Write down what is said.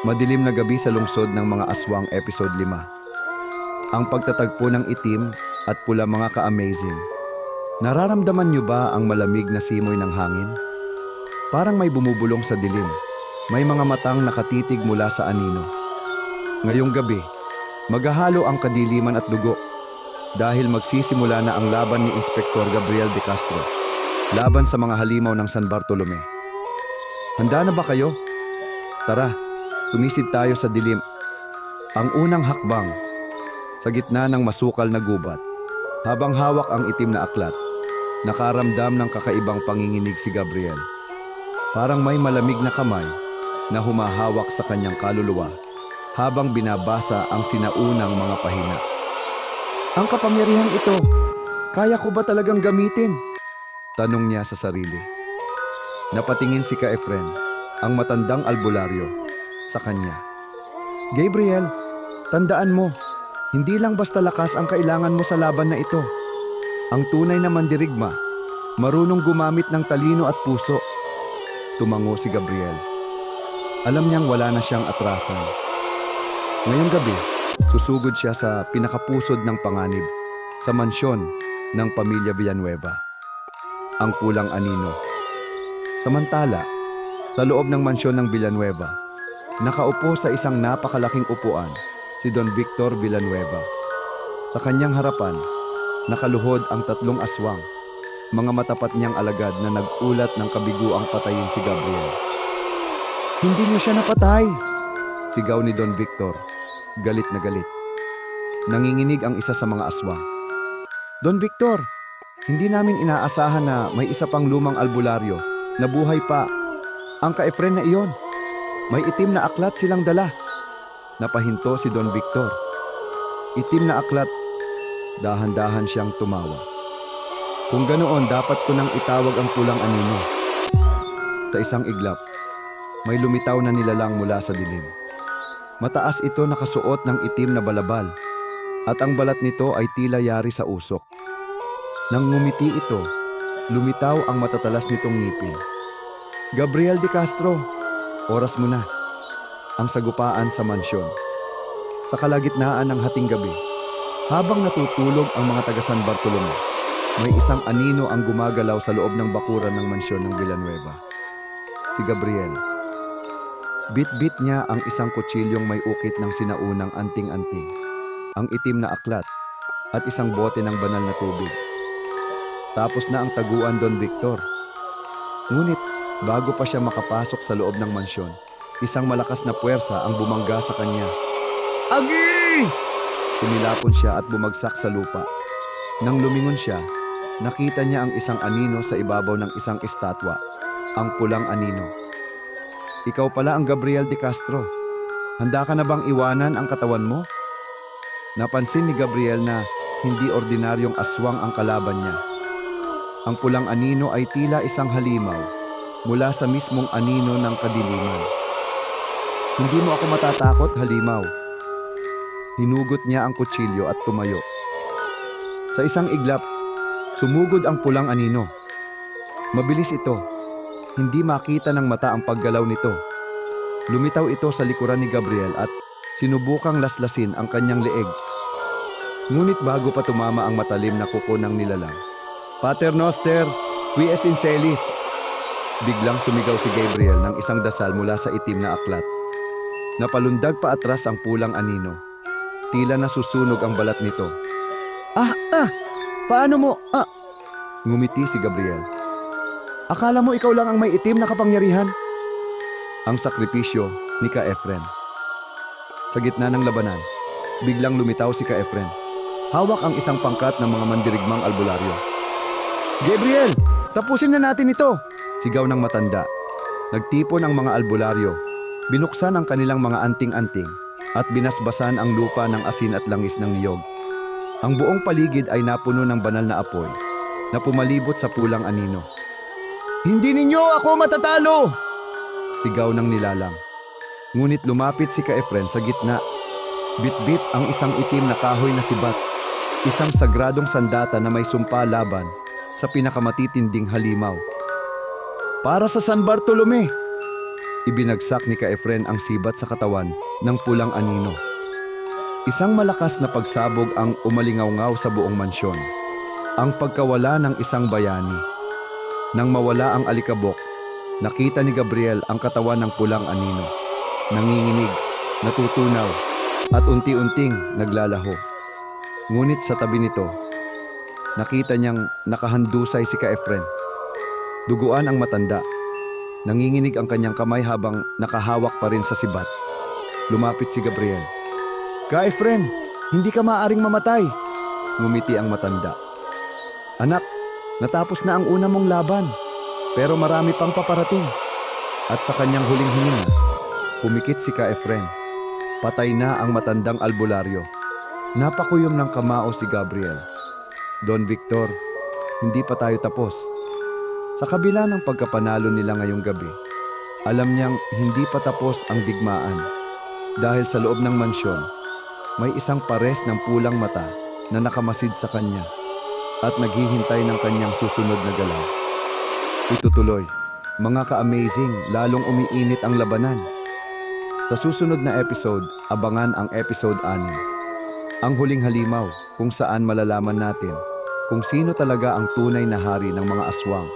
Madilim na gabi sa lungsod ng mga aswang episode 5. Ang pagtatagpo ng itim at pula mga ka-amazing. Nararamdaman niyo ba ang malamig na simoy ng hangin? Parang may bumubulong sa dilim. May mga matang nakatitig mula sa anino. Ngayong gabi, maghahalo ang kadiliman at dugo dahil magsisimula na ang laban ni Inspektor Gabriel de Castro laban sa mga halimaw ng San Bartolome. Handa na ba kayo? Tara, sumisid tayo sa dilim. Ang unang hakbang, sa gitna ng masukal na gubat, habang hawak ang itim na aklat, nakaramdam ng kakaibang panginginig si Gabriel. Parang may malamig na kamay na humahawak sa kanyang kaluluwa habang binabasa ang sinaunang mga pahina. Ang kapangyarihan ito, kaya ko ba talagang gamitin? Tanong niya sa sarili. Napatingin si Ka-Efren, ang matandang albularyo, sa kanya. Gabriel, tandaan mo, hindi lang basta lakas ang kailangan mo sa laban na ito. Ang tunay na mandirigma, marunong gumamit ng talino at puso. Tumango si Gabriel. Alam niyang wala na siyang atrasan. Ngayong gabi, susugod siya sa pinakapusod ng panganib, sa mansyon ng pamilya Villanueva, ang Pulang Anino. Samantala, sa loob ng mansyon ng Villanueva, nakaupo sa isang napakalaking upuan si Don Victor Villanueva. Sa kanyang harapan, nakaluhod ang 3 aswang, mga matapat niyang alagad na nag-ulat ng kabiguang patayin si Gabriel. Hindi niyo siya napatay! Sigaw ni Don Victor, galit na galit. Nanginginig ang isa sa mga aswang. Don Victor, hindi namin inaasahan na may isa pang lumang albularyo na buhay pa. Ang Ka-Efren na iyon. May itim na aklat silang dala. Napahinto si Don Victor. Itim na aklat. Dahan-dahan siyang tumawa. Kung ganoon, dapat ko nang itawag ang Pulang Anino. Sa isang iglap, may lumitaw na nilalang mula sa dilim. Mataas ito, nakasuot ng itim na balabal at ang balat nito ay tila yari sa usok. Nang ngumiti ito, lumitaw ang matatalas nitong ngipin. Gabriel de Castro, oras mo na. Ang sagupaan sa mansyon. Sa kalagitnaan ng hating gabi, habang natutulog ang mga taga San Bartolome, may isang anino ang gumagalaw sa loob ng bakuran ng mansyon ng Villanueva. Si Gabriel. Bit-bit niya ang isang kutsilyong may ukit ng sinaunang anting-anting, ang itim na aklat, at isang bote ng banal na tubig. Tapos na ang taguan, Don Victor. Ngunit, bago pa siya makapasok sa loob ng mansyon, isang malakas na puwersa ang bumangga sa kanya. Agi! Tumilapon siya at bumagsak sa lupa. Nang lumingon siya, nakita niya ang isang anino sa ibabaw ng isang estatwa, ang Pulang Anino. Ikaw pala ang Gabriel de Castro. Handa ka na bang iwanan ang katawan mo? Napansin ni Gabriel na hindi ordinaryong aswang ang kalaban niya. Ang Pulang Anino ay tila isang halimaw mula sa mismong anino ng kadiliman. Hindi mo ako matatakot, halimaw. Hinugot niya ang kutsilyo at tumayo. Sa isang iglap, sumugod ang Pulang Anino. Mabilis ito. Hindi makita ng mata ang paggalaw nito. Lumitaw ito sa likuran ni Gabriel at sinubukang laslasin ang kanyang leeg. Ngunit bago pa tumama ang matalim na kuko ng nilalang, Pater Noster, qui es in celis. Biglang sumigaw si Gabriel ng isang dasal mula sa itim na aklat. Napalundag pa atras ang Pulang Anino. Tila nasusunog ang balat nito. Paano mo? Ngumiti si Gabriel. Akala mo ikaw lang ang may itim na kapangyarihan? Ang sakripisyo ni Ka-Efren. Sa gitna ng labanan, biglang lumitaw si Ka-Efren. Hawak ang isang pangkat ng mga mandirigmang albularyo. Gabriel, tapusin na natin ito! Sigaw ng matanda. Nagtipon ang mga albularyo. Binuksan ang kanilang mga anting-anting at binasbasan ang lupa ng asin at langis ng niyog. Ang buong paligid ay napuno ng banal na apoy na pumalibot sa Pulang Anino. Hindi ninyo ako matatalo! Sigaw ng nilalang. Ngunit lumapit si Ka-Efren sa gitna. Bit-bit ang isang itim na kahoy na sibat. Isang sagradong sandata na may sumpa laban sa pinakamatitinding halimaw. Para sa San Bartolome! ibinagsak ni Ka-Efren ang sibat sa katawan ng pulang anino. Isang malakas na pagsabog ang umalingaw-ngaw sa buong mansyon. Ang pagkawala ng isang bayani. Nang mawala ang alikabok, nakita ni Gabriel ang katawan ng pulang anino. Nanginginig, natutunaw, at unti-unting naglalaho. Ngunit sa tabi nito, nakita niyang nakahandusay si Ka-Efren. Duguan ang matanda. Nanginginig ang kanyang kamay habang nakahawak pa rin sa sibat. Lumapit si Gabriel. Ka-Efren, hindi ka maaaring mamatay. Ngumiti ang matanda. Anak, natapos na ang una mong laban, pero marami pang paparating. At sa kanyang huling hininga, pumikit si Ka-Efren. Patay na ang matandang albularyo. Napakuyom ng kamao si Gabriel. Don Victor, hindi pa tayo tapos. Sa kabila ng pagkapanalo nila ngayong gabi, alam niyang hindi pa tapos ang digmaan. Dahil sa loob ng mansyon, may isang pares ng pulang mata na nakamasid sa kanya at naghihintay ng kanyang susunod na galaw. Itutuloy, mga ka-amazing, lalong umiinit ang labanan. Sa susunod na episode, abangan ang episode 6. Ang huling halimaw, kung saan malalaman natin kung sino talaga ang tunay na hari ng mga aswang.